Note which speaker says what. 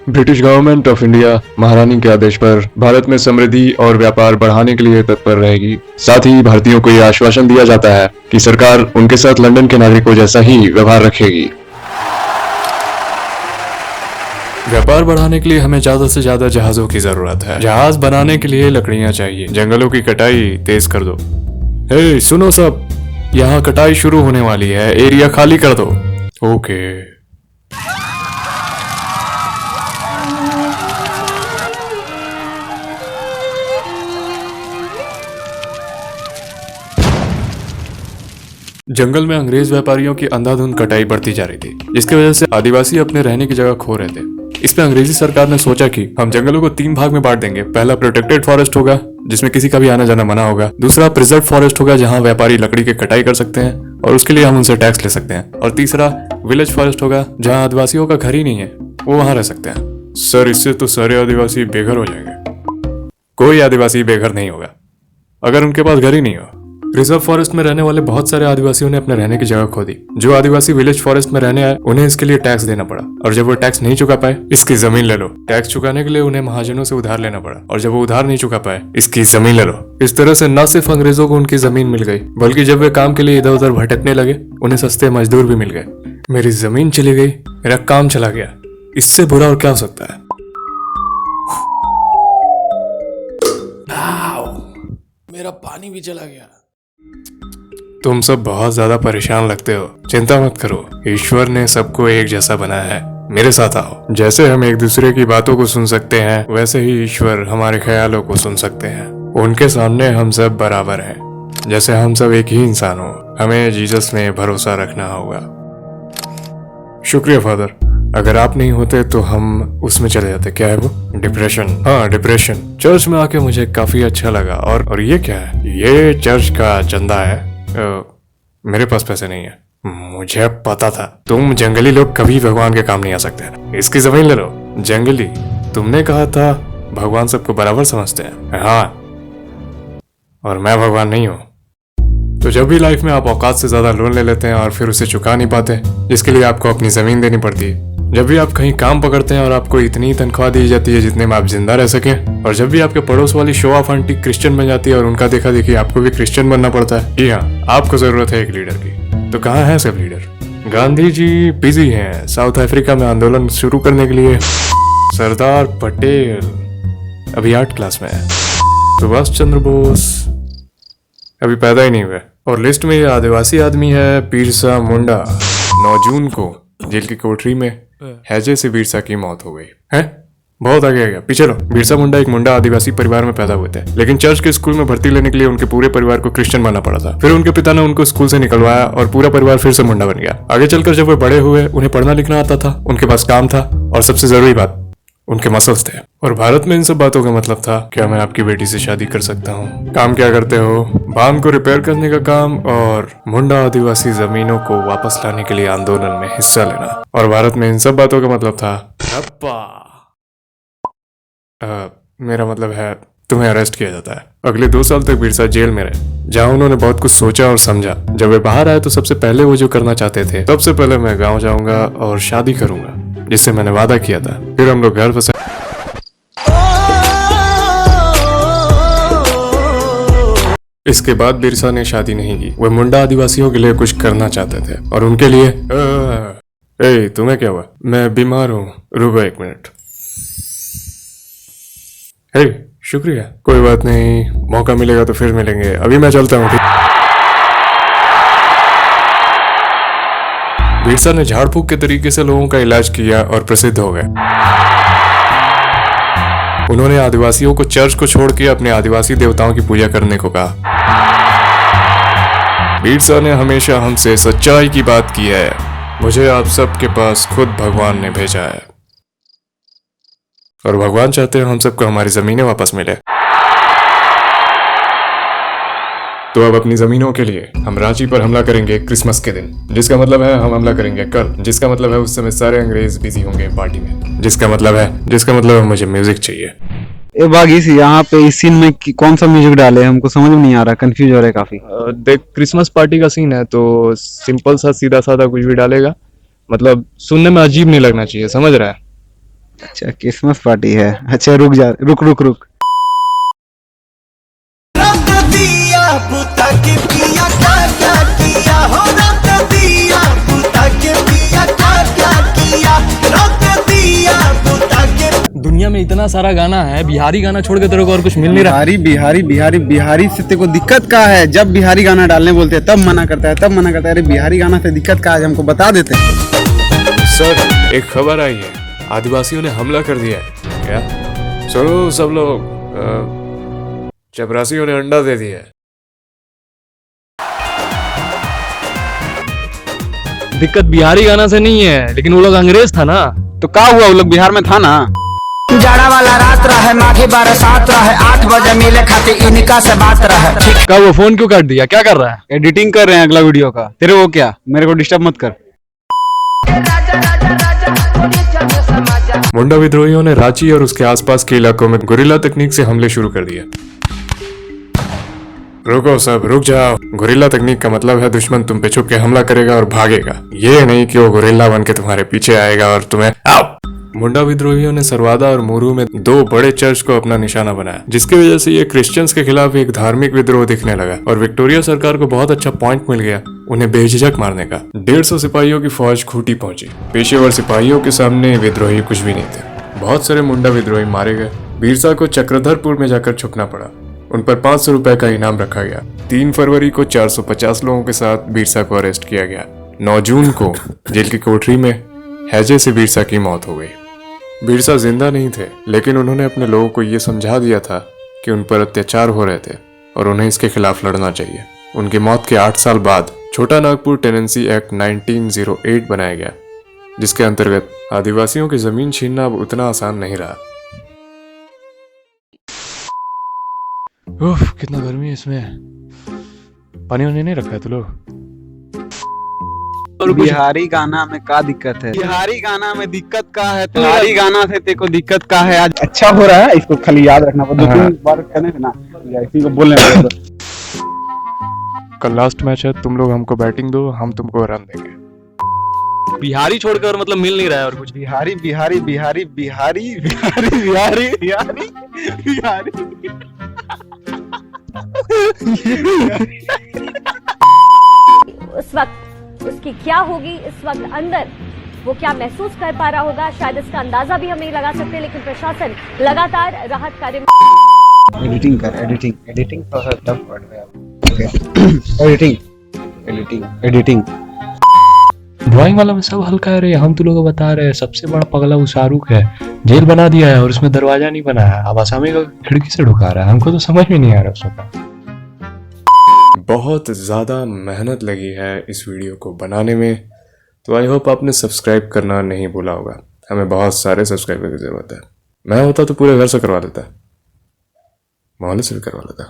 Speaker 1: British government of India महारानी के आदेश पर भारत में समृद्धि और व्यापार बढ़ाने के लिए तत्पर रहेगी। साथ ही भारतीयों को यह आश्वासन दिया जाता है कि सरकार उनके साथ लंदन के नागरिकों जैसा ही व्यवहार रखेगी।
Speaker 2: व्यापार बढ़ाने के लिए हमें ज्यादा से ज्यादा जहाजों की जरूरत है। जहाज बनाने के लिए लकड़ियां चाहिए। जंगलों की कटाई तेज कर दो। हे सुनो सब, यहाँ कटाई शुरू होने वाली है, एरिया खाली कर दो। ओके। जंगल में अंग्रेज व्यापारियों की अंधाधुंध कटाई बढ़ती जा रही थी, जिसकी वजह से आदिवासी अपने रहने की जगह खो रहे थे। इस पे अंग्रेजी सरकार ने सोचा कि हम जंगलों को 3 भाग में बांट देंगे। पहला प्रोटेक्टेड फॉरेस्ट होगा, जिसमें किसी का भी आना जाना मना होगा। दूसरा प्रिजर्व फॉरेस्ट होगा, जहाँ व्यापारी लकड़ी की कटाई कर सकते हैं और उसके लिए हम उनसे टैक्स ले सकते हैं। और तीसरा विलेज फॉरेस्ट होगा, जहाँ आदिवासियों का घर ही नहीं है, वो वहां रह सकते हैं। सर, इससे तो सारे आदिवासी बेघर हो जाएंगे। कोई आदिवासी बेघर नहीं होगा अगर उनके पास घर ही नहीं हो। रिजर्व फॉरेस्ट में रहने वाले बहुत सारे आदिवासियों ने अपने रहने की जगह खो दी। जो आदिवासी विलेज फॉरेस्ट में रहने आए, उन्हें इसके लिए टैक्स देना पड़ा, और जब वो टैक्स नहीं चुका पाए, इसकी जमीन ले लो। टैक्स चुकाने के लिए उन्हें महाजनों से उधार लेना पड़ा, और जब वो उधार नहीं चुका पाए, इसकी जमीन ले लो। इस तरह से न सिर्फ अंग्रेजों को उनकी जमीन मिल गई, बल्कि जब वे काम के लिए इधर उधर भटकने लगे, उन्हें सस्ते मजदूर भी मिल गए। मेरी जमीन चली गई, मेरा काम चला गया, इससे बुरा और क्या हो सकता है। मेरा पानी भी चला गया। तुम सब बहुत ज्यादा परेशान लगते हो। चिंता मत करो, ईश्वर ने सबको एक जैसा बनाया है। मेरे साथ आओ। जैसे हम एक दूसरे की बातों को सुन सकते हैं, वैसे ही ईश्वर हमारे ख्यालों को सुन सकते हैं। उनके सामने हम सब बराबर हैं। जैसे हम सब एक ही इंसान हो। हमें जीसस में भरोसा रखना होगा। शुक्रिया फादर, अगर आप नहीं होते तो हम उसमें चले जाते। क्या है वो? डिप्रेशन। हाँ, डिप्रेशन। चर्च में आके मुझे काफी अच्छा लगा। और ये क्या है? ये चर्च का चंदा है। मेरे पास पैसे नहीं है। मुझे पता था तुम जंगली लोग कभी भगवान के काम नहीं आ सकते। इसकी जमीन ले लो। जंगली, तुमने कहा था भगवान सबको बराबर समझते हैं। हाँ, और मैं भगवान नहीं हूँ। तो जब भी लाइफ में आप औकात से ज्यादा लोन ले लेते हैं और फिर उसे चुका नहीं पाते, जिसके लिए आपको अपनी जमीन देनी पड़ती है। जब भी आप कहीं काम पकड़ते हैं और आपको इतनी तनख्वाह दी जाती है जितने में आप जिंदा रह सकें, और जब भी आपके पड़ोस वाली शो ऑफ आंटी क्रिश्चियन बन जाती है और उनका देखा देखी आपको भी क्रिश्चियन बनना पड़ता है। जी हाँ, आपको जरूरत है एक लीडर की। तो कहाँ है सब लीडर? गांधी जी बिजी हैं साउथ अफ्रीका में आंदोलन शुरू करने के लिए। सरदार पटेल अभी 8 क्लास में है। सुभाष चंद्र बोस अभी पैदा ही नहीं हुए। और लिस्ट में ये आदिवासी आदमी है, बिरसा मुंडा। 9 जून को जेल की कोठरी में हैजे से बिरसा की मौत हो गई है। बहुत आगे आ गया, पीछे लो। बिरसा मुंडा एक मुंडा आदिवासी परिवार में पैदा हुए थे, लेकिन चर्च के स्कूल में भर्ती लेने के लिए उनके पूरे परिवार को क्रिश्चियन बनना पड़ा था। फिर उनके पिता ने उनको स्कूल से निकलवाया और पूरा परिवार फिर से मुंडा बन गया। आगे चलकर जब वे बड़े हुए, उन्हें पढ़ना लिखना आता था, उनके पास काम था, और सबसे जरूरी बात, उनके मसल्स थे। और भारत में इन सब बातों का मतलब था, क्या मैं आपकी बेटी से शादी कर सकता हूँ? काम क्या करते हो? बांध को रिपेयर करने का काम, और मुंडा आदिवासी जमीनों को वापस लाने के लिए आंदोलन में हिस्सा लेना। और भारत में इन सब बातों का मतलब था, मेरा मतलब है तुम्हें अरेस्ट किया जाता है। अगले 2 साल तक बिरसा जेल में रहे, जहाँ उन्होंने बहुत कुछ सोचा और समझा। जब वे बाहर आए तो सबसे पहले वो जो करना चाहते थे, सबसे पहले मैं गाँव जाऊंगा और शादी करूंगा, जिससे मैंने वादा किया था। फिर हम लोग घर बसे। इसके बाद बिरसा ने शादी नहीं की। वे मुंडा आदिवासियों के लिए कुछ करना चाहते थे, और उनके लिए ए, तुम्हें क्या हुआ? मैं बीमार हूँ, रुको 1 मिनट। हे, शुक्रिया। कोई बात नहीं, मौका मिलेगा तो फिर मिलेंगे। अभी मैं चलता हूँ। बिरसा ने झाड़ फूक के तरीके से लोगों का इलाज किया और प्रसिद्ध हो गए। उन्होंने आदिवासियों को चर्च को छोड़ के अपने आदिवासी देवताओं की पूजा करने को कहा। बिरसा ने हमेशा हमसे सच्चाई की बात की है। मुझे आप सबके पास खुद भगवान ने भेजा है, और भगवान चाहते हैं हम सबको हमारी जमीनें वापस मिले। तो अब अपनी जमीनों के लिए हम रांची पर हमला करेंगे क्रिसमस के दिन, जिसका मतलब है हम हमला करेंगे कल, जिसका मतलब है उस समय सारे अंग्रेज बिजी होंगे पार्टी में, जिसका मतलब है मुझे म्यूजिक चाहिए।
Speaker 3: ए बागीस, यहाँ पे इस सीन में कौन सा म्यूजिक डाले? हमको समझ में नहीं आ रहा, कंफ्यूज हो रहा है काफी।
Speaker 1: देख, क्रिसमस पार्टी का सीन है तो सिंपल सा सीधा साधा कुछ भी डालेगा, मतलब सुनने में अजीब नहीं लगना चाहिए, समझ रहा है?
Speaker 3: अच्छा क्रिसमस पार्टी है। अच्छा रुक जा, रुक रुक रुक।
Speaker 4: रख दिया पुता के पिया क्या किया हो, रख दिया पुता के पिया क्या किया, रख दिया पुता के।
Speaker 5: दुनिया में इतना सारा गाना है, बिहारी गाना छोड़ के तेरे को और कुछ मिल नहीं रहा।
Speaker 3: बिहारी बिहारी बिहारी बिहारी से तेरे को दिक्कत का है? जब बिहारी गाना डालने बोलते हैं तब मना करता है, तब मना करता है। अरे बिहारी गाना से दिक्कत का है, हमको बता देते हैं।
Speaker 2: सर एक खबर आई है, आदिवासियों ने हमला कर दिया है। क्या? सुनो सब लोग, चपरासियों ने अंडा दे दिया है।
Speaker 5: दिक्कत बिहारी गाना से नहीं है, लेकिन वो लोग अंग्रेज था ना।
Speaker 3: तो क्या हुआ, वो लोग बिहार में था ना।
Speaker 4: जाड़ा वाला रात रहे, माघी बरसात रहे, 8 बजे मिले खाते इनका से बात रहे। ठीक
Speaker 5: का वो फोन क्यों काट दिया? क्या कर रहा है?
Speaker 3: एडिटिंग कर रहे हैं अगला वीडियो का। तेरे वो क्या, मेरे को डिस्टर्ब मत कर।
Speaker 2: मुंडा विद्रोहियों ने रांची और उसके आसपास के इलाकों में गुरिल्ला तकनीक से हमले शुरू कर दिए। रुको सब, रुक जाओ। गुरिल्ला तकनीक का मतलब है दुश्मन तुम पे छुप के हमला करेगा और भागेगा, ये नहीं कि वो गुरिल्ला बन के तुम्हारे पीछे आएगा और तुम्हें मुंडा विद्रोहियों ने सरवादा और मुरू में 2 बड़े चर्च को अपना निशाना बनाया, जिसकी वजह से ये क्रिश्चियंस के खिलाफ एक धार्मिक विद्रोह दिखने लगा और विक्टोरिया सरकार को बहुत अच्छा पॉइंट मिल गया उन्हें बेझिझक मारने का। 150 सिपाहियों की फौज खूंटी पहुंची। पेशेवर सिपाहियों के सामने विद्रोही कुछ भी नहीं थे। बहुत सारे मुंडा विद्रोही मारे गए। बीरसा को चक्रधरपुर में जाकर छुपना पड़ा। उन पर 500 रुपए का इनाम रखा गया। 3 फरवरी को 450 लोगों के साथ बीरसा को अरेस्ट किया गया। 9 जून को जेल की कोठरी में हैजे से बीरसा की मौत हो गई। बीरसा जिंदा नहीं थे, लेकिन उन्होंने अपने लोगों को ये समझा दिया था कि उन पर अत्याचार हो रहे थे और उन्हें इसके खिलाफ लड़ना चाहिए। उनकी मौत के 8 साल बाद छोटा नागपुर टेनेंसी एक्ट 1908 बनाया गया, जिसके अंतर्गत आदिवासियों की जमीन छीनना अब उतना आसान नहीं रहा।
Speaker 5: उफ, कितना गर्मी है इसमें। पानी वानी नहीं रखा है तो लोग।
Speaker 3: बिहारी गाना में क्या दिक्कत है? बिहारी गाना में दिक्कत का है? बिहारी गाना से तेरे को दिक्कत का है? आज अच्छा हो रहा है, इसको खाली याद रखना। 2-3 बार करने से ना इसी को बोलने लगे।
Speaker 2: कल लास्ट मैच है, तुम लोग हमको बैटिंग दो, हम तुमको रन देंगे।
Speaker 5: बिहारी छोड़कर मतलब मिल नहीं रहा है और कुछ।
Speaker 3: बिहारी बिहारी बिहारी बिहारी बिहारी बिहारी बिहारी बिहारी
Speaker 6: उस वक्त उसकी क्या होगी, इस वक्त अंदर वो क्या महसूस कर पा रहा होगा, शायद इसका अंदाजा भी हम नहीं लगा सकते। लेकिन प्रशासन लगातार राहत कार्य में
Speaker 3: एडिटिंग कर। एडिटिंग थोड़ा सा टफ वर्ड है। ओके एडिटिंग
Speaker 5: ड्राइंग वाला में सब हल्का है रे। हम तो लोग बता रहे हैं सबसे बड़ा पगला वो शाहरुख है, जेल बना दिया है और उसमें दरवाजा नहीं बनाया, अब आसामी का खिड़की से ढुका रहा है। हमको तो समझ में नहीं आ रहा उसका।
Speaker 2: बहुत ज़्यादा मेहनत लगी है इस वीडियो को बनाने में, तो आई होप आपने सब्सक्राइब करना नहीं भूला होगा। हमें बहुत सारे सब्सक्राइबर की ज़रूरत है। मैं होता तो पूरे घर से करवा देता, मोहल्ले से भी करवा लेता।